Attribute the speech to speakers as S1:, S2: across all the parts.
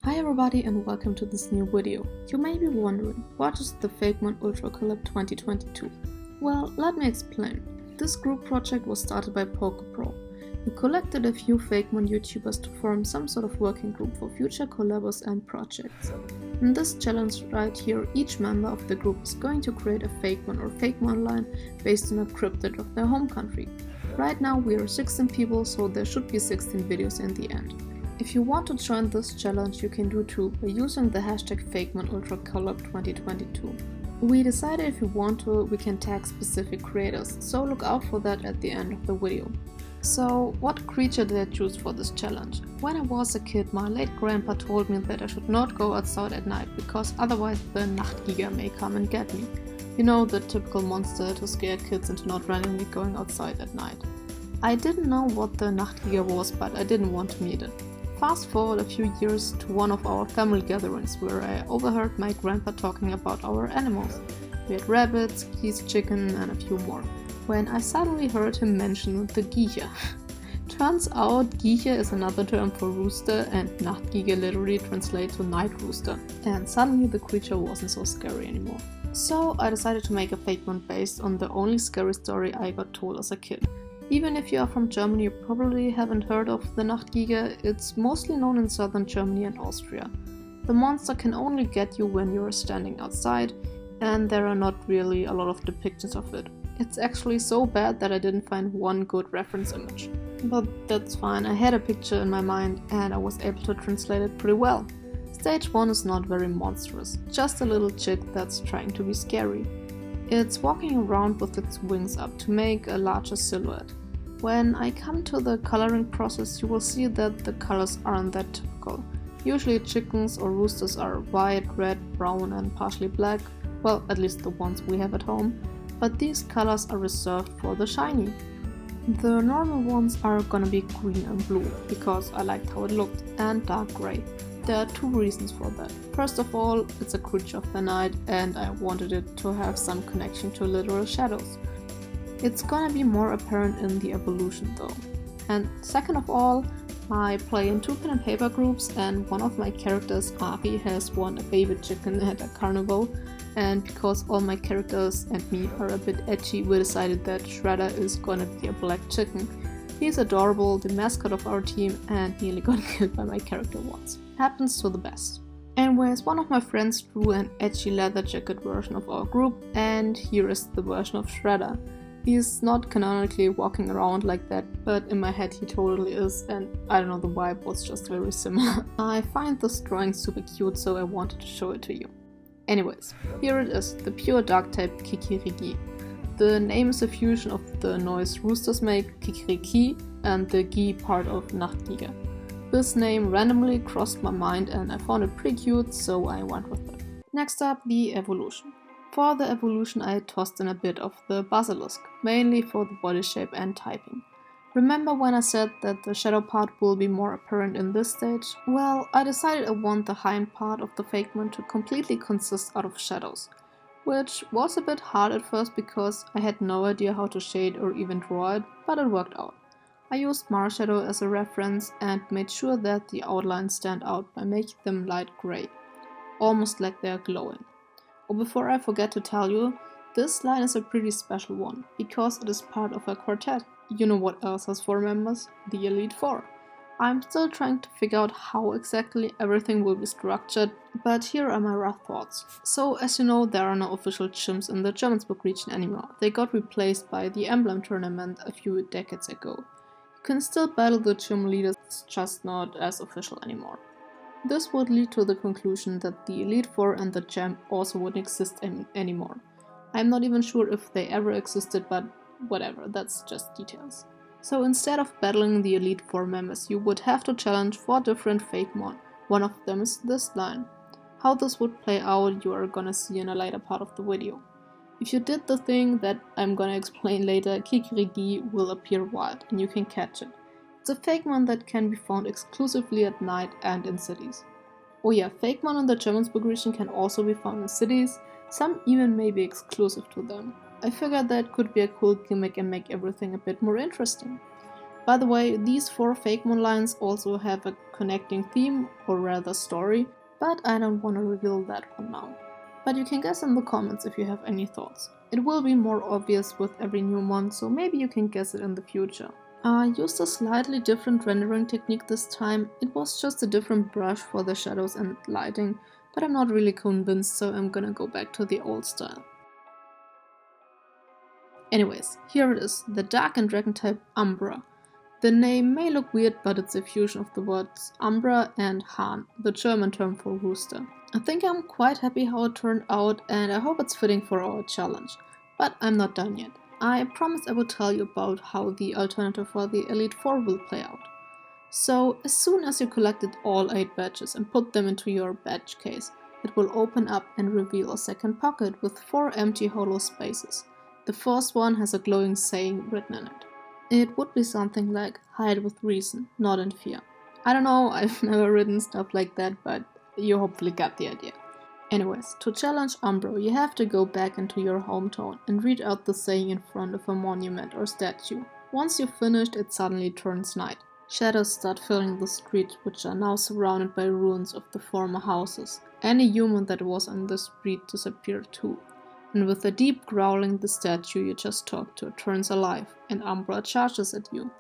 S1: Hi everybody and welcome to this new video. You may be wondering, what is the FakemonULTRAcollab2022? Well, let me explain. This group project was started by Pokémon. We collected a few Fakemon YouTubers to form some sort of working group for future collabs and projects. In this challenge right here, each member of the group is going to create a Fakemon or Fakemon line based on a cryptid of their home country. Right now we are 16 people, so there should be 16 videos in the end. If you want to join this challenge, you can do too by using the hashtag FakemonULTRAcollab2022. We decided if you want to, we can tag specific creators, so look out for that at the end of the video. So, what creature did I choose for this challenge? When I was a kid, my late grandpa told me that I should not go outside at night, because otherwise the Nachtgiger may come and get me. You know, the typical monster to scare kids into not randomly going outside at night. I didn't know what the Nachtgiger was, but I didn't want to meet it. Fast forward a few years to one of our family gatherings where I overheard my grandpa talking about our animals. We had rabbits, geese, chicken and a few more. When I suddenly heard him mention the Giecher. Turns out Giecher is another term for rooster and Nachtgiger literally translates to night rooster. And suddenly the creature wasn't so scary anymore. So I decided to make a Fakemon based on the only scary story I got told as a kid. Even if you are from Germany, you probably haven't heard of the Nachtgiger. It's mostly known in southern Germany and Austria. The monster can only get you when you are standing outside, and there are not really a lot of depictions of it. It's actually so bad that I didn't find one good reference image. But that's fine, I had a picture in my mind and I was able to translate it pretty well. Stage 1 is not very monstrous, just a little chick that's trying to be scary. It's walking around with its wings up to make a larger silhouette. When I come to the coloring process, you will see that the colors aren't that typical. Usually chickens or roosters are white, red, brown and partially black, well, at least the ones we have at home, but these colors are reserved for the shiny. The normal ones are gonna be green and blue, because I liked how it looked, and dark grey. There are two reasons for that. First of all, it's a creature of the night and I wanted it to have some connection to literal shadows. It's gonna be more apparent in the evolution though. And second of all, I play in 2 pen and paper groups and one of my characters, Ari, has won a baby chicken at a carnival, and because all my characters and me are a bit edgy, we decided that Shredder is gonna be a black chicken. He's adorable, the mascot of our team, and nearly got killed by my character once. Happens to the best. Anyways, one of my friends drew an edgy leather jacket version of our group, and here is the version of Shredder. He's not canonically walking around like that, but in my head he totally is, and I don't know, the vibe was just very similar. I find this drawing super cute, so I wanted to show it to you. Anyways, here it is, the pure dark type Kikirigi. The name is a fusion of the noise roosters make, Kikirigi, and the gi part of Nachtgiger. This name randomly crossed my mind and I found it pretty cute, so I went with it. Next up, the evolution. For the evolution I tossed in a bit of the basilisk, mainly for the body shape and typing. Remember when I said that the shadow part will be more apparent in this stage? Well, I decided I want the hind part of the Fakemon to completely consist out of shadows. Which was a bit hard at first because I had no idea how to shade or even draw it, but it worked out. I used Marshadow as a reference and made sure that the outlines stand out by making them light grey, almost like they're glowing. Oh, before I forget to tell you, this line is a pretty special one, because it is part of a quartet. You know what else has 4 members? The Elite Four. I'm still trying to figure out how exactly everything will be structured, but here are my rough thoughts. So, as you know, there are no official gyms in the Jermanzburg region anymore. They got replaced by the Emblem tournament a few decades ago. You can still battle the gym leaders, it's just not as official anymore. This would lead to the conclusion that the Elite Four and the Gem also wouldn't exist anymore. I'm not even sure if they ever existed, but whatever, that's just details. So instead of battling the Elite Four members, you would have to challenge 4 different Fakemon. One of them is this line. How this would play out you are gonna see in a later part of the video. If you did the thing that I'm gonna explain later, Kikirigi will appear wild and you can catch it. It's a Fakemon that can be found exclusively at night and in cities. Oh yeah, Fakemon in the Jermanzburg region can also be found in cities, some even may be exclusive to them. I figured that could be a cool gimmick and make everything a bit more interesting. By the way, these 4 Fakemon lines also have a connecting theme, or rather story, but I don't want to reveal that one now. But you can guess in the comments if you have any thoughts. It will be more obvious with every new month, so maybe you can guess it in the future. I used a slightly different rendering technique this time. It was just a different brush for the shadows and lighting, but I'm not really convinced, so I'm gonna go back to the old style. Anyways, here it is, the dark and dragon type Umbrah. The name may look weird, but it's a fusion of the words Umbrah and Hahn, the German term for rooster. I think I'm quite happy how it turned out, and I hope it's fitting for our challenge. But I'm not done yet. I promised I would tell you about how the alternative for the Elite 4 will play out. So, as soon as you collected all 8 badges and put them into your badge case, it will open up and reveal a second pocket with 4 empty hollow spaces. The first one has a glowing saying written in it. It would be something like, hide with reason, not in fear. I don't know, I've never written stuff like that, but you hopefully got the idea. Anyways, to challenge Umbrah, you have to go back into your hometown and read out the saying in front of a monument or statue. Once you've finished, it suddenly turns night. Shadows start filling the streets, which are now surrounded by ruins of the former houses. Any human that was on the street disappeared too. And with a deep growling, the statue you just talked to turns alive, and Umbrah charges at you.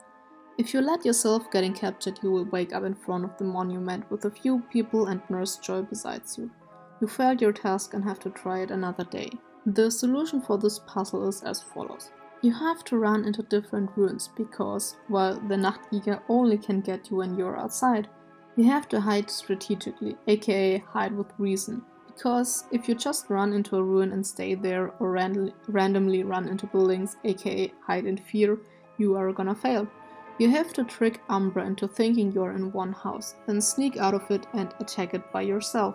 S1: If you let yourself getting captured, you will wake up in front of the monument with a few people and Nurse Joy besides you. You failed your task and have to try it another day. The solution for this puzzle is as follows. You have to run into different ruins because, well, the Nachtjäger only can get you when you're outside. You have to hide strategically, aka hide with reason. Because if you just run into a ruin and stay there, or randomly run into buildings, aka hide in fear, you are gonna fail. You have to trick Umbrah into thinking you're in one house, then sneak out of it and attack it by yourself.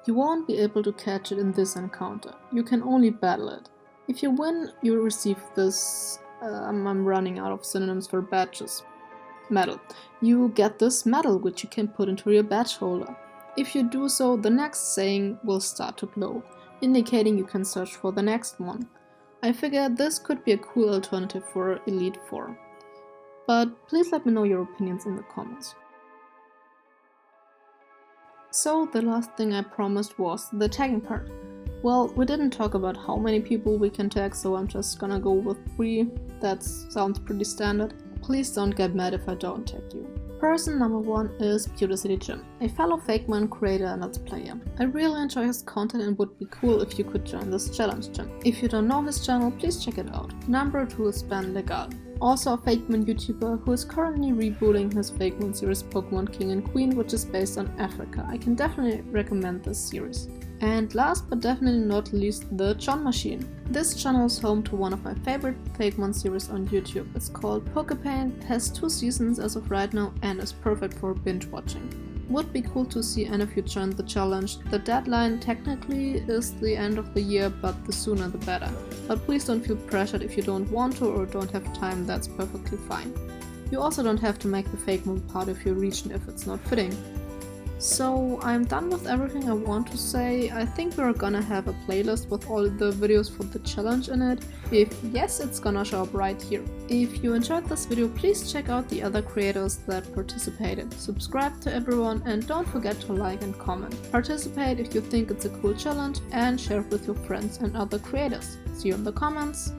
S1: You won't be able to catch it in this encounter, you can only battle it. If you win, you receive this, I'm running out of synonyms for badges, medal. You get this medal which you can put into your badge holder. If you do so, the next saying will start to glow, indicating you can search for the next one. I figured this could be a cool alternative for Elite 4. But please let me know your opinions in the comments. So the last thing I promised was the tagging part. Well, we didn't talk about how many people we can tag, so I'm just gonna go with 3. That sounds pretty standard. Please don't get mad if I don't tag you. Person number 1 is Cryptid Jim, a fellow Fakemon creator and let's player. I really enjoy his content and would be cool if you could join this challenge, Jim. If you don't know his channel, please check it out. Number 2 is Legall, also a Fakemon YouTuber who is currently rebooting his Fakemon series Pokémon King and Queen, which is based on Africa. I can definitely recommend this series. And last but definitely not least, the John Machine. This channel is home to one of my favorite Fakemon series on YouTube. It's called Pokémon, has 2 seasons as of right now and is perfect for binge watching. Would be cool to see any of you join the challenge. The deadline technically is the end of the year, but the sooner the better. But please don't feel pressured if you don't want to or don't have time, that's perfectly fine. You also don't have to make the Fakemon part of your region if it's not fitting. So I'm done with everything I want to say. I think we're gonna have a playlist with all the videos for the challenge in it. If yes, it's gonna show up right here. If you enjoyed this video, please check out the other creators that participated. Subscribe to everyone and don't forget to like and comment. Participate if you think it's a cool challenge and share it with your friends and other creators. See you in the comments!